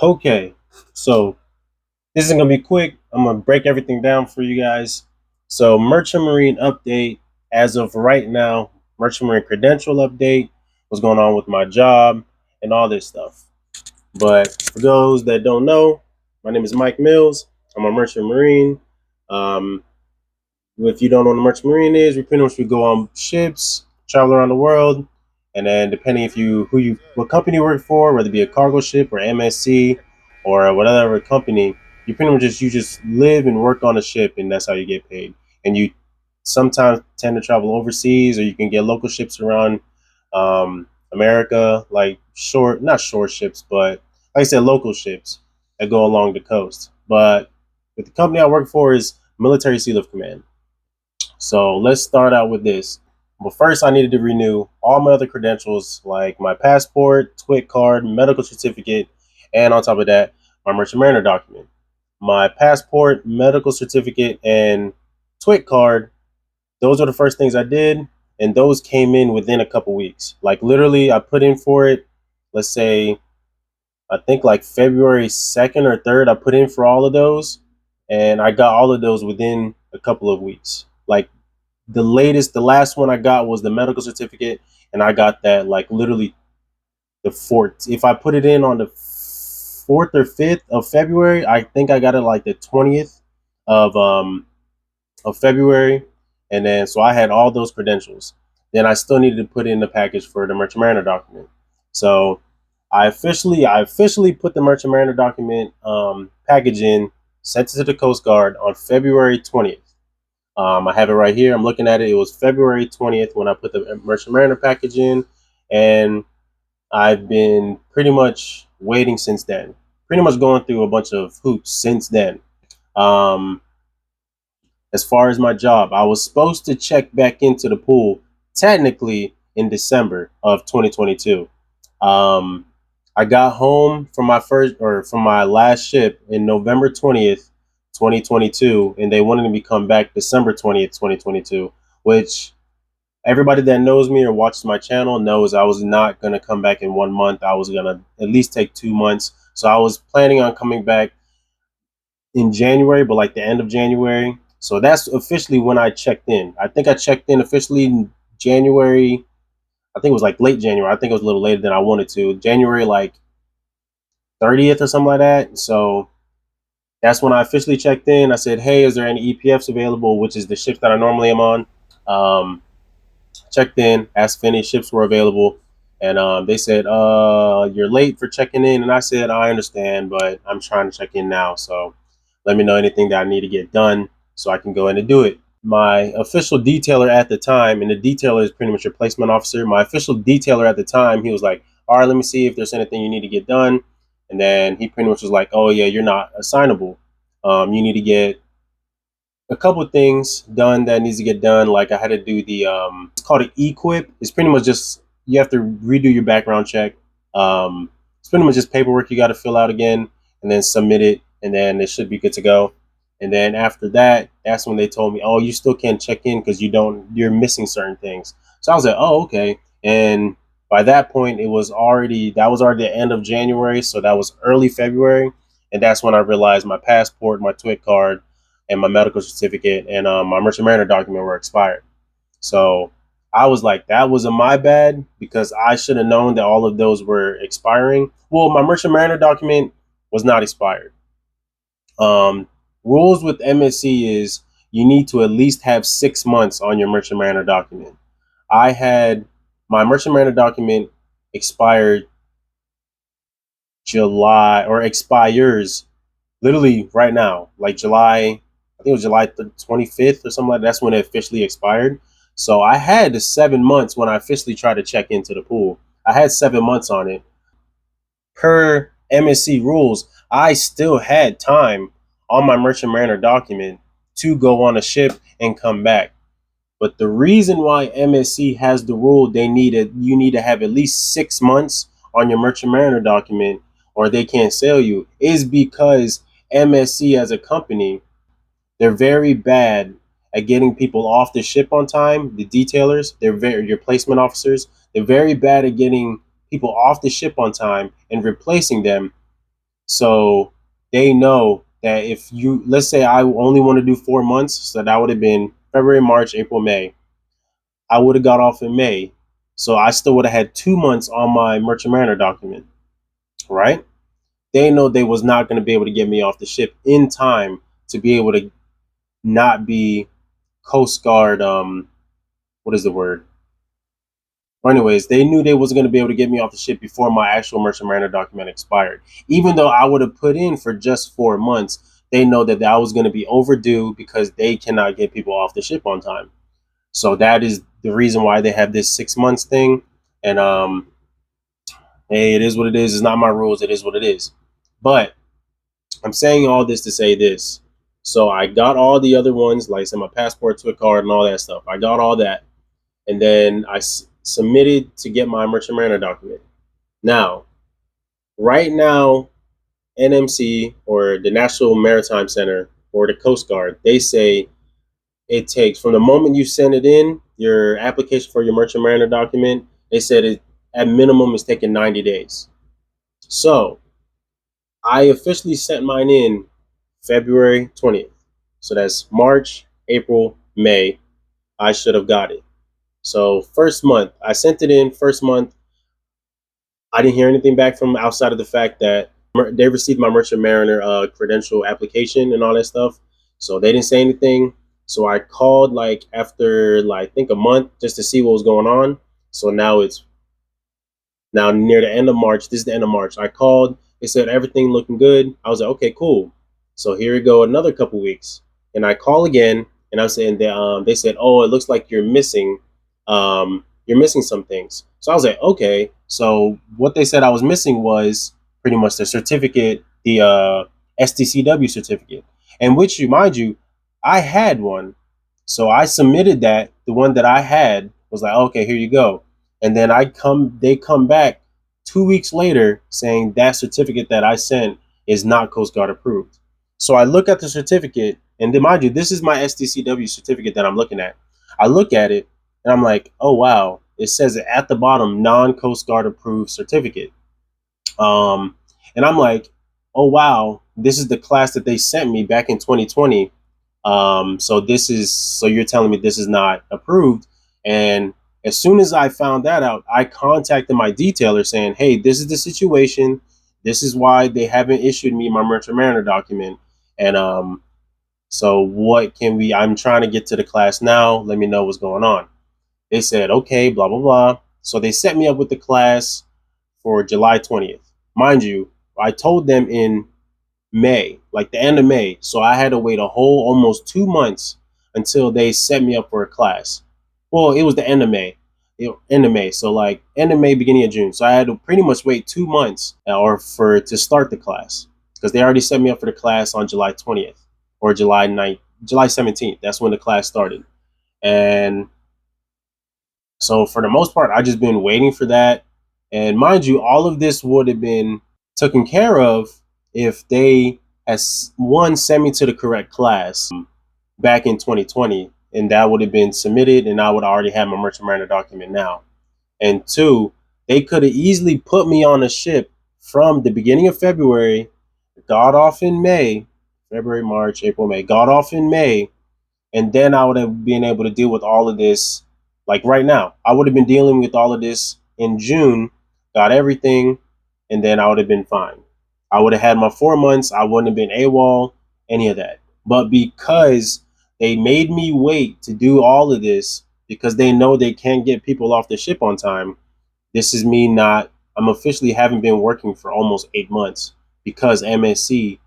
Okay, so this isn't gonna be quick. I'm gonna break everything down for you guys. So, Merchant Marine update as of right now, Merchant Marine credential update, what's going on with my job, and all this stuff. But for those that don't know, my name is Mike Mills. I'm a Merchant Marine. Um, if you don't know what a merchant marine is, we pretty much we go on ships, travel around the world, and then depending if you what company you work for, whether it be a cargo ship or MSC or whatever company, you pretty much just live and work on a ship, and that's how you get paid. And you sometimes tend to travel overseas, or you can get local ships around America, like not short ships, but like I said, local ships that go along the coast. But with the company I work for is Military Sea Lift Command. So let's start out with this. But first, I needed to renew all my other credentials, like my passport, TWIC card, medical certificate, and on top of that, my Merchant Mariner document. My passport, medical certificate, and TWIC card, those are the first things I did, and those came in within a couple weeks. Like literally, I put in for it, let's say, I think like February 2nd or 3rd, I put in for all of those, and I got all of those within a couple of weeks. Like the last one I got was the medical certificate, and I got that like literally the fourth. If I put it in on the 4th or 5th of February, I think I got it like the 20th of February, and then so I had all those credentials. Then I still needed to put in the package for the Merchant Mariner document. So I officially put the Merchant Mariner document package in, sent it to the Coast Guard on February 20th. I have it right here. I'm looking at it. It was February 20th when I put the Merchant Mariner package in, and I've been pretty much waiting since then. Pretty much going through a bunch of hoops since then. Um, as far as my job, I was supposed to check back into the pool technically in December of 2022. Um, I got home from my last ship in November 20th, 2022, and they wanted me to come back December 20th, 2022, which everybody that knows me or watches my channel knows I was not going to come back in 1 month. I was going to at least take 2 months. So I was planning on coming back in January, but like the end of January. So that's officially when I checked in. I think I checked in officially in January. I think it was like late January. I think it was a little later than I wanted to. January like 30th or something like that. So that's when I officially checked in. I said, "Hey, is there any EPFs available?" Which is the ships that I normally am on. Um, Checked in, asked if any ships were available, and they said, "You're late for checking in." And I said, "I understand, but I'm trying to check in now. So let me know anything that I need to get done so I can go in and do it." My official detailer at the time, and the detailer is pretty much your placement officer. My official detailer at the time, he was like, "All right, let me see if there's anything you need to get done." And then he pretty much was like, "Oh yeah, you're not assignable. You need to get a couple of things done that needs to get done. Like I had to do the it's called an equip. It's pretty much just you have to redo your background check. It's pretty much just paperwork you got to fill out again and then submit it, and then it should be good to go. And then after that, that's when they told me, "Oh, you still can't check in because you're missing certain things." So I was like, "Oh, okay." And by that point, that was already the end of January, so that was early February, and that's when I realized my passport, my TWIC card, and my medical certificate and my Merchant Mariner document were expired. So I was like, that was a my bad because I should have known that all of those were expiring. Well, my Merchant Mariner document was not expired. Um, Rules with MSC is you need to at least have 6 months on your Merchant Mariner document. I had my Merchant Mariner document expired July or expires literally right now, like July, I think it was July 25th or something like that. That's when it officially expired. So I had 7 months when I officially tried to check into the pool. I had 7 months on it. Per MSC rules, I still had time on my Merchant Mariner document to go on a ship and come back. But the reason why MSC has the rule you need to have at least 6 months on your Merchant Mariner document or they can't sail you is because MSC as a company, they're very bad at getting people off the ship on time. The detailers, your placement officers, they're very bad at getting people off the ship on time and replacing them. So they know that if you, let's say I only want to do 4 months, so that would have been February, March, April, May. I would have got off in May. So I still would have had 2 months on my merchant mariner document, right? They know they was not going to be able to get me off the ship in time to be able to not be Coast Guard. What is the word? But anyways, they knew they wasn't going to be able to get me off the ship before my actual merchant mariner document expired. Even though I would have put in for just 4 months, they know that I was going to be overdue because they cannot get people off the ship on time. So that is the reason why they have this 6 months thing. And hey, it is what it is. It's not my rules. It is what it is. But I'm saying all this to say this. So I got all the other ones, like I said, my passport, TWIC card, and all that stuff. I got all that, and then I submitted to get my merchant mariner document. Now, right now, NMC or the National Maritime Center or the Coast Guard, they say it takes from the moment you send it in, your application for your merchant mariner document, they said it at minimum is taking 90 days. So I officially sent mine in February 20th. So that's March, April, May. I should have got it. So first month, I sent it in first month. I didn't hear anything back from outside of the fact that they received my merchant mariner credential application and all that stuff. So they didn't say anything. So I called like after like I think a month just to see what was going on. So now near the end of March. This is the end of March. I called. They said everything looking good. I was like, okay, cool. So here we go, another couple weeks, and I call again, and I'm saying they said, oh, it looks like you're missing some things. So I was like, okay. So what they said I was missing was pretty much the certificate, the STCW certificate, and which you mind you, I had one. So I submitted that. The one that I had was like, okay, here you go. And then they come back 2 weeks later saying that certificate that I sent is not Coast Guard approved. So I look at the certificate, and then mind you, this is my SDCW certificate that I'm looking at. I look at it, and I'm like, oh wow, it says it at the bottom, non-Coast Guard approved certificate. Um, and I'm like, oh wow, this is the class that they sent me back in 2020. So you're telling me this is not approved. And as soon as I found that out, I contacted my detailer saying, hey, this is the situation. This is why they haven't issued me my merchant mariner document. And so what can we, I'm trying to get to the class now. Let me know what's going on. They said, okay, blah, blah, blah. So they set me up with the class for July 20th. Mind you, I told them in May, like the end of May. So I had to wait a whole almost 2 months until they set me up for a class. Well, it was the end of May. End of May. So like end of May, beginning of June. So I had to pretty much wait 2 months or for to start the class because they already set me up for the class on July 20th or July 9th, July 17th. That's when the class started. And so for the most part, I just been waiting for that. And mind you, all of this would have been taken care of if they has one sent me to the correct class back in 2020, and that would have been submitted, and I would already have my merchant mariner document now. And two, they could have easily put me on a ship from the beginning of February, got off in May, February, March, April, May, got off in May, and then I would have been able to deal with all of this. Like right now, I would have been dealing with all of this in June, got everything, and then I would have been fine. I would have had my 4 months. I wouldn't have been AWOL, any of that. But because they made me wait to do all of this because they know they can't get people off the ship on time, this is me not, I'm officially haven't been working for almost 8 months because MSC,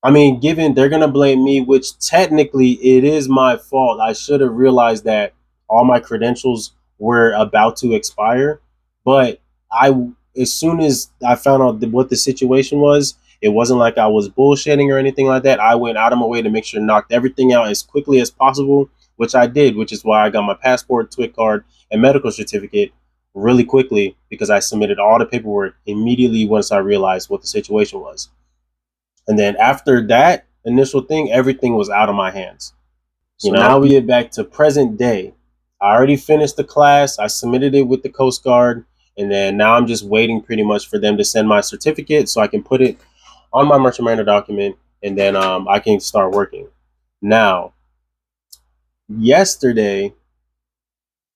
I mean, given they're gonna blame me, which technically it is my fault. I should have realized that all my credentials were about to expire. But as soon as I found out what the situation was, it wasn't like I was bullshitting or anything like that. I went out of my way to make sure knocked everything out as quickly as possible, which I did, which is why I got my passport, TWIC card, and medical certificate really quickly because I submitted all the paperwork immediately once I realized what the situation was. And then after that initial thing, everything was out of my hands. So now we get back to present day. I already finished the class. I submitted it with the Coast Guard. And then now I'm just waiting pretty much for them to send my certificate so I can put it on my Merchant Mariner document, and then I can start working. Now, yesterday,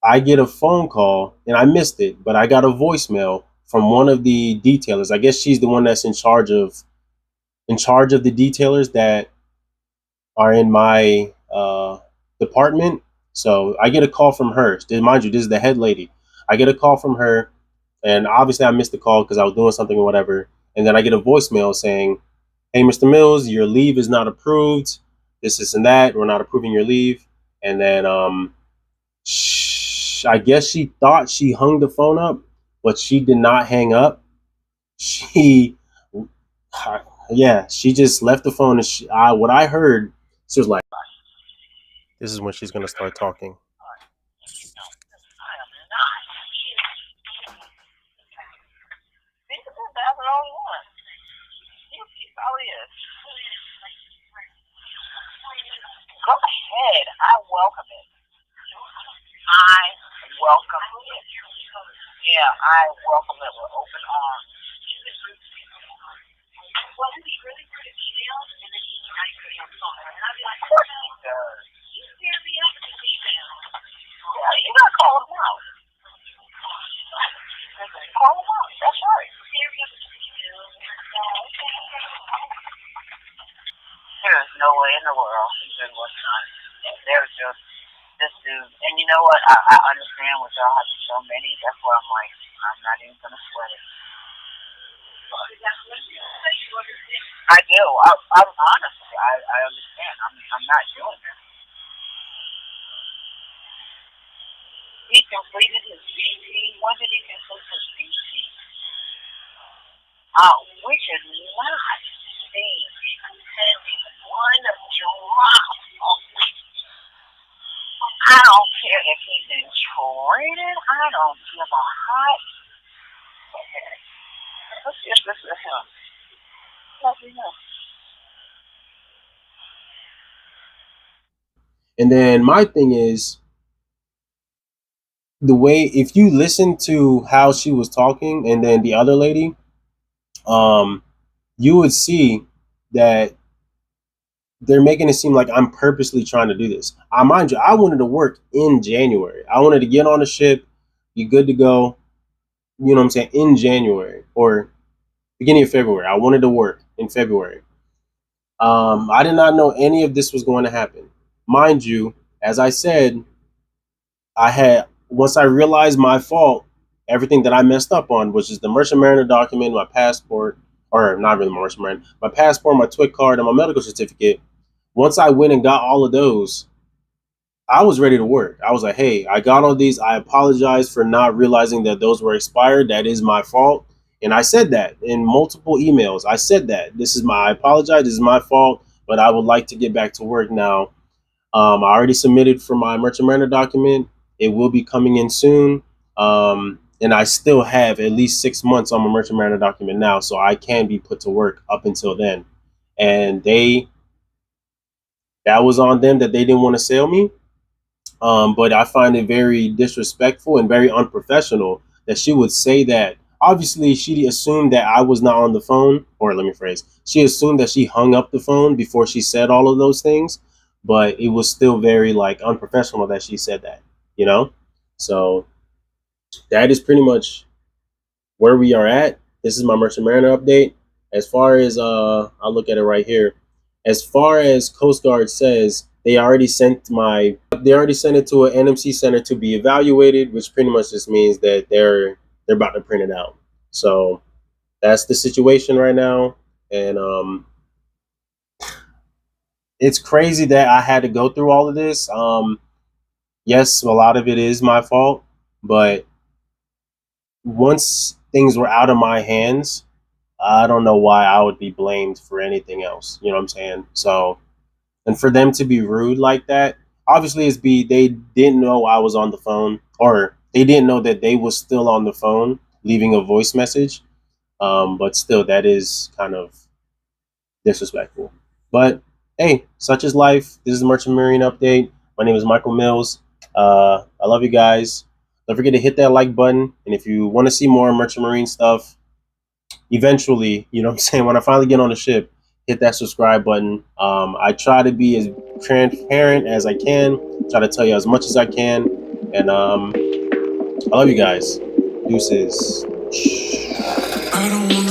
I get a phone call, and I missed it, but I got a voicemail from one of the detailers. I guess she's the one that's in charge of the detailers that are in my department. So I get a call from her. Mind you, this is the head lady. I get a call from her, and obviously I missed the call because I was doing something or whatever. And then I get a voicemail saying, "Hey, Mr. Mills, your leave is not approved. This and that. We're not approving your leave." And then I guess she thought she hung the phone up, but she did not hang up. She, yeah, she just left the phone. And what I heard, she was like, "This is when she's gonna start talking." Go ahead. I welcome it. I welcome it. Yeah, I welcome it with open arms. Well, did he really put an email and then he actually on phone? And I'd be like, of course he does. He scared me up with his email. Yeah, you gotta call him out. Call him out. That's right. Scared me up with his email. There is no way in the world he been working on it. There's just this dude. And you know what? I understand with y'all having so many. That's why I'm like, I'm not even gonna sweat it. I do. I'm honestly, I understand. I'm not doing that. He completed his BT. When did he complete his BT? We should not see sending one drop. I don't care if he's been traded. I don't give a hot. Let's just listen to him. Let me know. And then my thing is the way, if you listen to how she was talking and then the other lady, you would see that they're making it seem like I'm purposely trying to do this. I mind you, I wanted to work in January. I wanted to get on a ship, be good to go. You know what I'm saying? In January or beginning of February, I wanted to work in February. I did not know any of this was going to happen. Mind you, as I said, I had once I realized my fault, everything that I messed up on, which is the Merchant Mariner document, my passport, or not really my Merchant Mariner, my passport, my TWIC card, and my medical certificate. Once I went and got all of those, I was ready to work. I was like, hey, I got all these. I apologize for not realizing that those were expired. That is my fault. And I said that in multiple emails. I said that I apologize. This is my fault, but I would like to get back to work now. I already submitted for my Merchant Mariner document. It will be coming in soon. And I still have at least 6 months on my Merchant Mariner document now, so I can be put to work up until then. And that was on them that they didn't want to sell me. But I find it very disrespectful and very unprofessional that she would say that. Obviously, she assumed that I was not on the phone, or let me phrase, she assumed that she hung up the phone before she said all of those things, but it was still very like unprofessional that she said that, you know? So that is pretty much where we are at. This is my Merchant Mariner update. As far as I'll look at it right here. As far as Coast Guard says, they already sent it to an NMC center to be evaluated, which pretty much just means that they're about to print it out. So that's the situation right now, and it's crazy that I had to go through all of this. Yes, a lot of it is my fault, but once things were out of my hands, I don't know why I would be blamed for anything else. You know what I'm saying? So, and for them to be rude like that, obviously they didn't know I was on the phone, or they didn't know that they was still on the phone leaving a voice message. But still, that is kind of disrespectful. But hey, such is life. This is the Merchant Marine update. My name is Michael Mills. I love you guys. Don't forget to hit that like button, and if you want to see more Merchant Marine stuff, eventually, you know what I'm saying, when I finally get on the ship, hit that subscribe button. I try to be as transparent as I can, try to tell you as much as I can. And I love you guys. Deuces. I don't wanna